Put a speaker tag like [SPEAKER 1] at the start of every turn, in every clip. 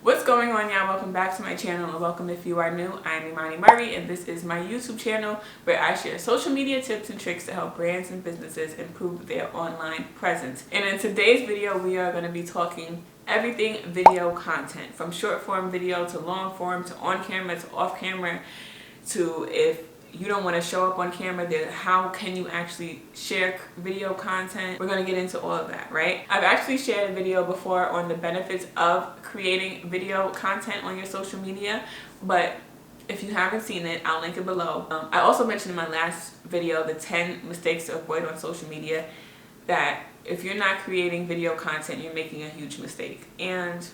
[SPEAKER 1] What's going on, y'all? Welcome back to my channel, and welcome if you are new. I'm Imani Murray, and this is my YouTube channel where I share social media tips and tricks to help brands and businesses improve their online presence. And in today's video, we are going to be talking everything video content, from short form video to long form to on camera to off camera, to if you don't want to show up on camera, then how can you actually share video content? We're going to get into all of that, right? I've actually shared a video before on the benefits of creating video content on your social media, but if you haven't seen it, I'll link it below. I also mentioned in my last video the 10 mistakes to avoid on social media, that if you're not creating video content, you're making a huge mistake. And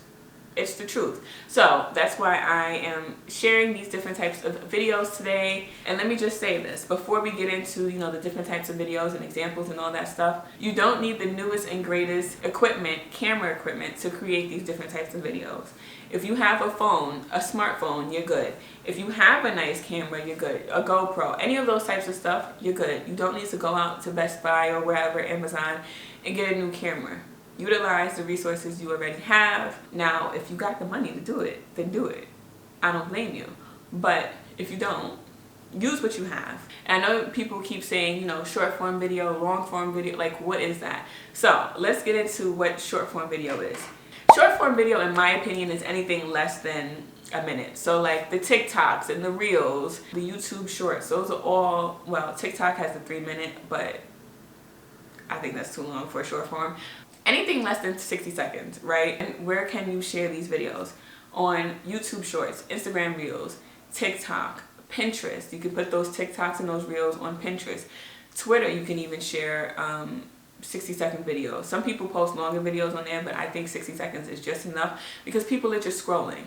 [SPEAKER 1] it's the truth. So that's why I am sharing these different types of videos today. And let me just say this before we get into, the different types of videos and examples and all that stuff. You don't need the newest and greatest equipment, camera equipment, to create these different types of videos. If you have a phone, a smartphone, you're good. If you have a nice camera, you're good. A GoPro, any of those types of stuff, you're good. You don't need to go out to Best Buy or wherever, Amazon, and get a new camera. Utilize the resources you already have. Now, if you got the money to do it, then do it. I don't blame you. But if you don't, use what you have. And I know people keep saying, short form video, long form video, like what is that? So let's get into what short form video is. Short form video, in my opinion, is anything less than a minute. So like the TikToks and the Reels, the YouTube Shorts, those are all, well, TikTok has the 3-minute, but I think that's too long for a short form. Anything less than 60 seconds, right? And where can you share these videos? On YouTube Shorts, Instagram Reels, TikTok, Pinterest. You can put those TikToks and those Reels on Pinterest. Twitter, you can even share 60-second videos. Some people post longer videos on there, but I think 60 seconds is just enough because people are just scrolling.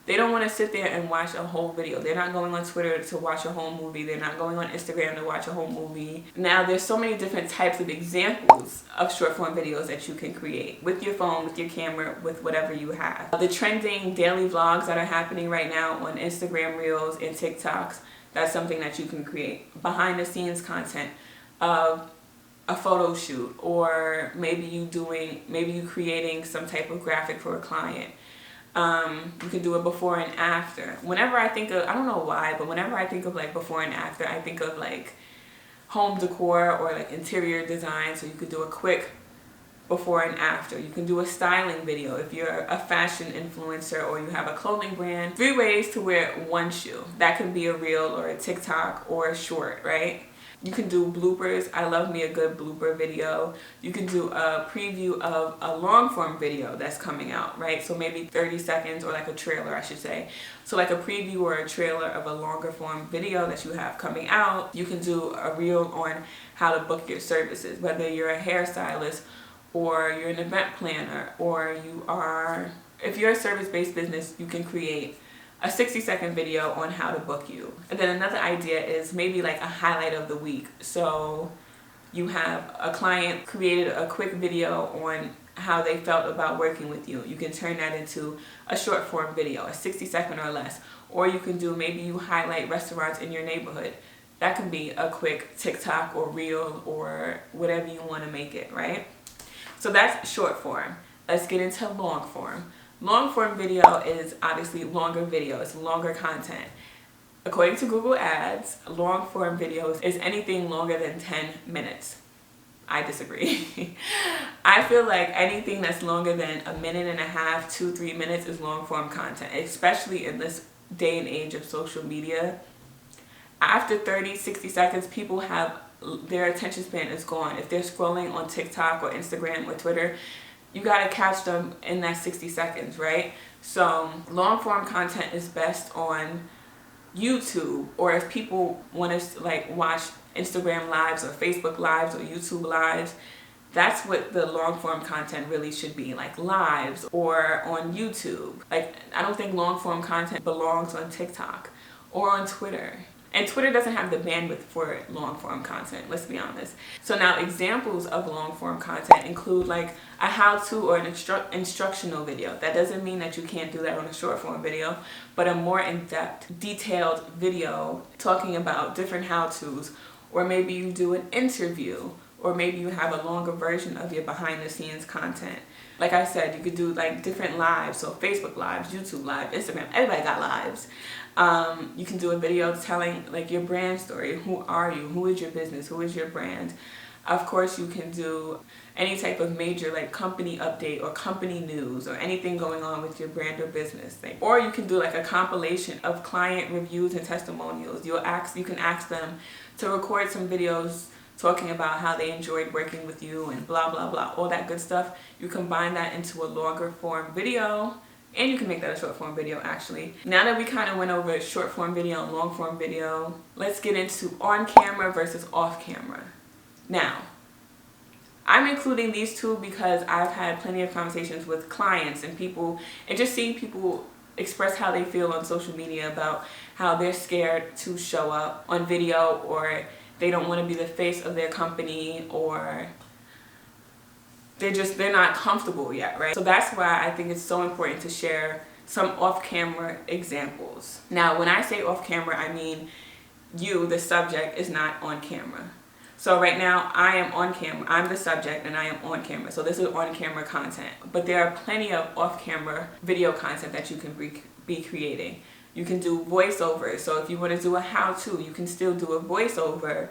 [SPEAKER 1] They don't want to sit there and watch a whole video. They're not going on Twitter to watch a whole movie. They're not going on Instagram to watch a whole movie. Now, there's so many different types of examples of short form videos that you can create with your phone, with your camera, with whatever you have. The trending daily vlogs that are happening right now on Instagram Reels and TikToks, that's something that you can create. Behind the scenes content of a photo shoot, or maybe you creating some type of graphic for a client. You can do it before and after. Whenever I think of, I don't know why, but whenever I think of like before and after, I think of like home decor or like interior design. So you could do a quick before and after. You can do a styling video if you're a fashion influencer or you have a clothing brand. 3 ways to wear one shoe. That could be a reel or a TikTok or a short, right? You can do bloopers. I love me a good blooper video. You can do a preview of a long form video that's coming out, right? So maybe 30 seconds, or like a trailer, I should say. So like a preview or a trailer of a longer form video that you have coming out. You can do a reel on how to book your services, whether you're a hairstylist or you're an event planner, or if you're a service-based business, you can create a 60-second video on how to book you. And then another idea is maybe like a highlight of the week. So you have a client created a quick video on how they felt about working with you. You can turn that into a short form video, a 60-second or less. Or you can do, maybe you highlight restaurants in your neighborhood. That can be a quick TikTok or reel or whatever you want to make it, right? So that's short form. Let's get into long form. Long form video is obviously longer video. It's longer content. According to Google Ads, long form videos is anything longer than 10 minutes. I disagree. I feel like anything that's longer than 1.5 minutes, 2-3 minutes is long form content, especially in this day and age of social media. After 30-60 seconds, people have their attention span is gone. If they're scrolling on TikTok or Instagram or Twitter, you gotta catch them in that 60 seconds, right? So long form content is best on YouTube, or if people want to like watch Instagram lives or Facebook lives or YouTube lives, that's what the long form content really should be, like lives or on YouTube. Like, I don't think long form content belongs on TikTok or on Twitter. And Twitter doesn't have the bandwidth for long form content, let's be honest. So now examples of long form content include like a how-to or an instructional video. That doesn't mean that you can't do that on a short form video, but a more in-depth, detailed video talking about different how-tos. Or maybe you do an interview, or maybe you have a longer version of your behind the scenes content. Like I said, you could do like different lives, so Facebook lives, YouTube live, Instagram, everybody got lives. You can do a video telling like your brand story. Who are you? Who is your business? Who is your brand? Of course, you can do any type of major like company update or company news or anything going on with your brand or business thing. Or you can do like a compilation of client reviews and testimonials. You can ask them to record some videos talking about how they enjoyed working with you and blah blah blah, all that good stuff. You combine that into a longer form video, and you can make that a short form video actually. Now that we kind of went over short form video and long form video, let's get into on camera versus off camera. Now, I'm including these two because I've had plenty of conversations with clients and people, and just seeing people express how they feel on social media about how they're scared to show up on video, or they don't want to be the face of their company, or they're not comfortable yet, right? So that's why I think it's so important to share some off-camera examples. Now, when I say off-camera, I mean you, the subject, is not on camera. So right now I am on camera, I'm the subject and I am on camera. So this is on camera content, but there are plenty of off camera video content that you can be creating. You can do voiceovers. So if you want to do a how-to, you can still do a voiceover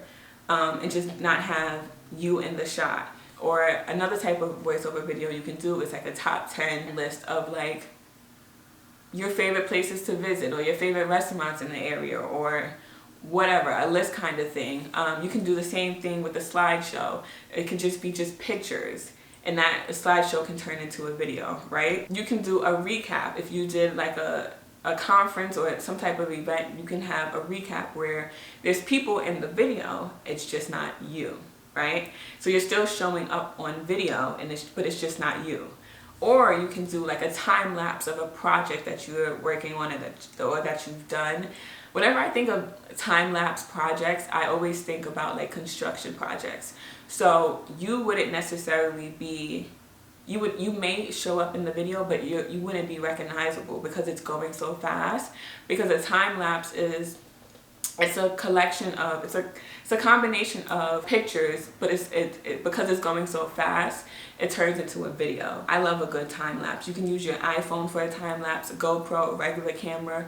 [SPEAKER 1] and just not have you in the shot. Or another type of voiceover video you can do is like a top 10 list of like your favorite places to visit or your favorite restaurants in the area, or whatever, a list kind of thing. You can do the same thing with a slideshow. It can just be pictures, and that slideshow can turn into a video, right? You can do a recap. If you did like a conference or some type of event, you can have a recap where there's people in the video, it's just not you, right? So you're still showing up on video, but it's just not you. Or you can do like a time lapse of a project that you're working on or that you've done. Whenever I think of time-lapse projects, I always think about like construction projects. So you wouldn't necessarily be, you may show up in the video, but you wouldn't be recognizable because it's going so fast. Because a time-lapse it's a collection of, it's a combination of pictures, but because it's going so fast, it turns into a video. I love a good time-lapse. You can use your iPhone for a time-lapse, a GoPro, a regular camera,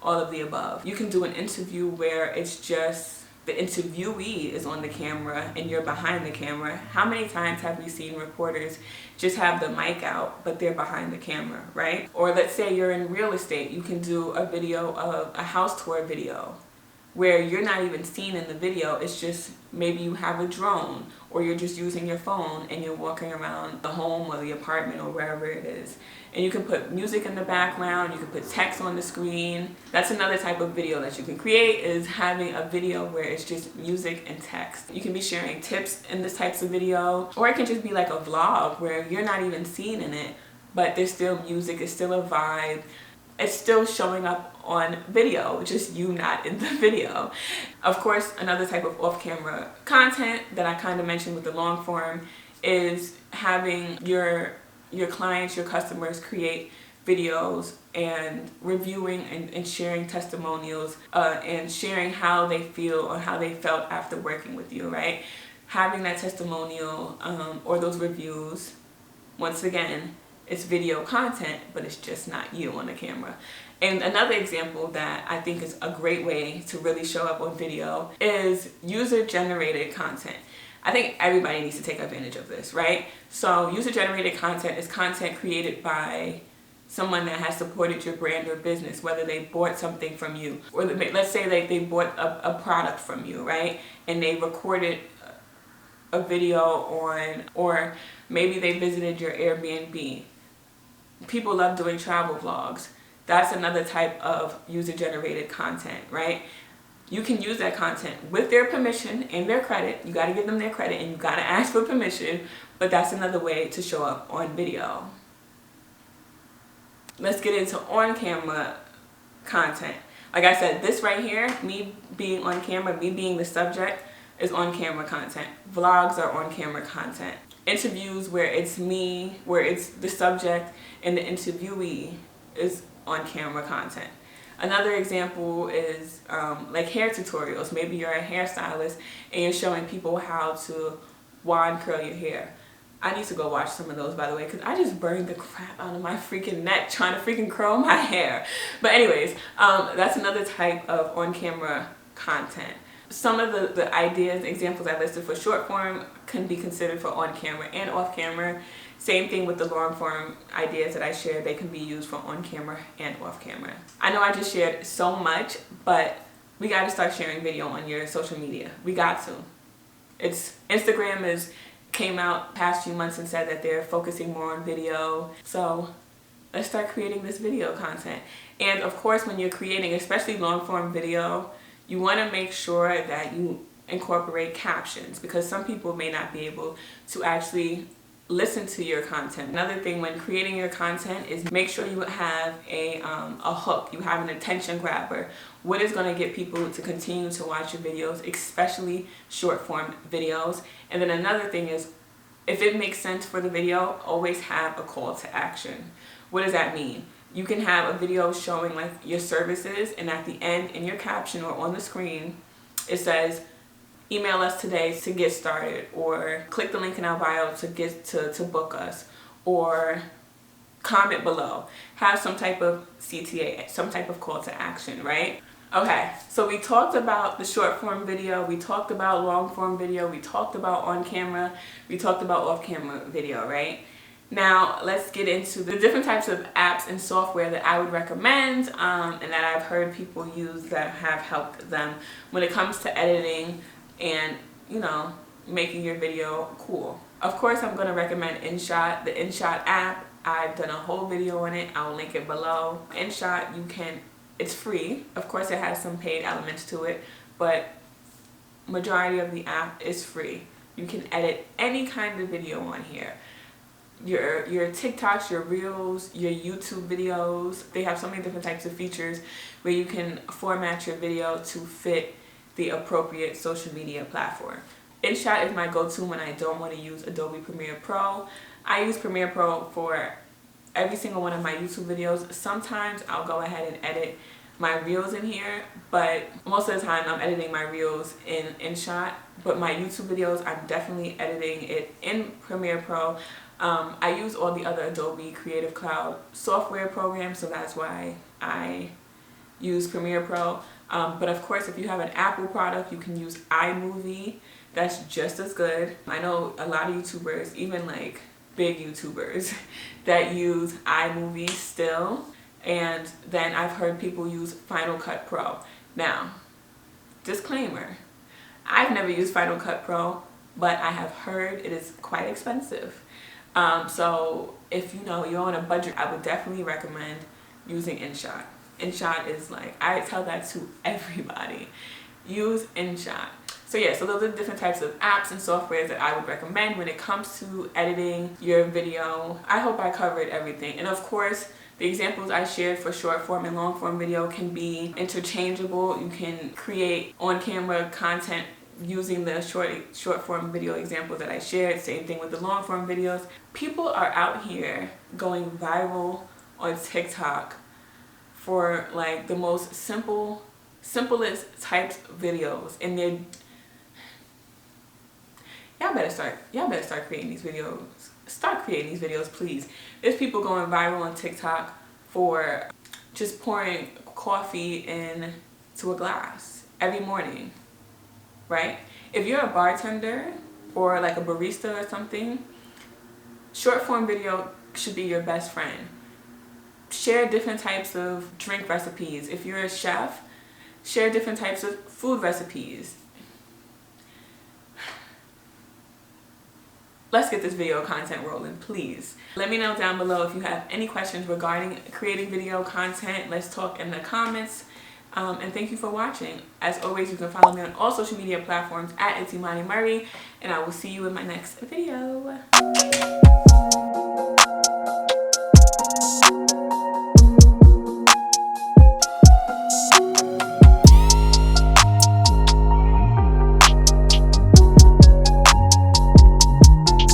[SPEAKER 1] all of the above. You can do an interview where it's just the interviewee is on the camera and you're behind the camera. How many times have we seen reporters just have the mic out but they're behind the camera, right? Or let's say you're in real estate, you can do a video of a house tour video where you're not even seen in the video. It's just maybe you have a drone, or you're just using your phone and you're walking around the home or the apartment or wherever it is. And you can put music in the background, you can put text on the screen. That's another type of video that you can create, is having a video where it's just music and text. You can be sharing tips in this types of video, or it can just be like a vlog where you're not even seen in it, but there's still music, it's still a vibe. It's still showing up on video, just you not in the video. Of course, another type of off-camera content that I kind of mentioned with the long form is having your clients, your customers create videos and reviewing and sharing testimonials and sharing how they feel or how they felt after working with you, right? Having that testimonial or those reviews, once again, it's video content, but it's just not you on the camera. And another example that I think is a great way to really show up on video is user-generated content. I think everybody needs to take advantage of this, right? So user-generated content is content created by someone that has supported your brand or business, whether they bought something from you, or let's say they bought a product from you, right? And they recorded a video on, or maybe they visited your Airbnb. People love doing travel vlogs. That's another type of user-generated content, right? You can use that content with their permission and their credit. You got to give them their credit and you got to ask for permission, but that's another way to show up on video. Let's get into on-camera content. Like I said, this right here, me being on camera, me being the subject, is on-camera content. Vlogs are on-camera content. Interviews where it's me, where it's the subject and the interviewee is on-camera content. Another example is like hair tutorials. Maybe you're a hairstylist and you're showing people how to wand curl your hair. I need to go watch some of those, by the way, because I just burned the crap out of my freaking neck trying to freaking curl my hair. But anyways, that's another type of on-camera content. Some of the ideas, examples I listed for short form can be considered for on camera and off camera. Same thing with the long form ideas that I shared, they can be used for on camera and off camera. I know I just shared so much, but we got to start sharing video on your social media. We got to. Instagram came out past few months and said that they're focusing more on video. So let's start creating this video content. And of course, when you're creating, especially long form video, you want to make sure that you incorporate captions, because some people may not be able to actually listen to your content. Another thing when creating your content is make sure you have a hook, you have an attention grabber. What is going to get people to continue to watch your videos, especially short form videos. And then another thing is, if it makes sense for the video, always have a call to action. What does that mean? You can have a video showing like your services, and at the end in your caption or on the screen it says, email us today to get started, or click the link in our bio to book us, or comment below. Have some type of CTA, some type of call to action, right? Okay, so we talked about the short form video, we talked about long form video, we talked about on camera, we talked about off camera video, right? Now let's get into the different types of apps and software that I would recommend and that I've heard people use that have helped them when it comes to editing and, you know, making your video cool. Of course, I'm going to recommend InShot, the InShot app. I've done a whole video on it. I'll link it below. InShot, it's free. Of course, it has some paid elements to it, but majority of the app is free. You can edit any kind of video on here. Your TikToks, your Reels, your YouTube videos. They have so many different types of features where you can format your video to fit the appropriate social media platform. InShot is my go-to when I don't want to use Adobe Premiere Pro. I use Premiere Pro for every single one of my YouTube videos. Sometimes I'll go ahead and edit my Reels in here, but most of the time I'm editing my Reels in InShot. But my YouTube videos, I'm definitely editing it in Premiere Pro. I use all the other Adobe Creative Cloud software programs, so that's why I use Premiere Pro. But of course, if you have an Apple product, you can use iMovie. That's just as good. I know a lot of YouTubers, even like big YouTubers, that use iMovie still. And then I've heard people use Final Cut Pro. Now, disclaimer, I've never used Final Cut Pro, but I have heard it is quite expensive. So if you know you're on a budget, I would definitely recommend using InShot. InShot is like, I tell that to everybody. Use InShot. So yeah, so those are different types of apps and softwares that I would recommend when it comes to editing your video. I hope I covered everything. And of course, the examples I shared for short form and long form video can be interchangeable. You can create on-camera content using the short form video example that I shared. Same thing with the long form videos. People are out here going viral on TikTok for like the most simplest types of videos, and they're y'all better start creating these videos. Start creating these videos, please. There's people going viral on TikTok for just pouring coffee into a glass every morning, right? If you're a bartender or like a barista or something, short form video should be your best friend. Share different types of drink recipes. If you're a chef, share different types of food recipes. Let's get this video content rolling, please. Let me know down below if you have any questions regarding creating video content. Let's talk in the comments. And thank you for watching. As always, you can follow me on all social media platforms at It's Imani Murray, and I will see you in my next video.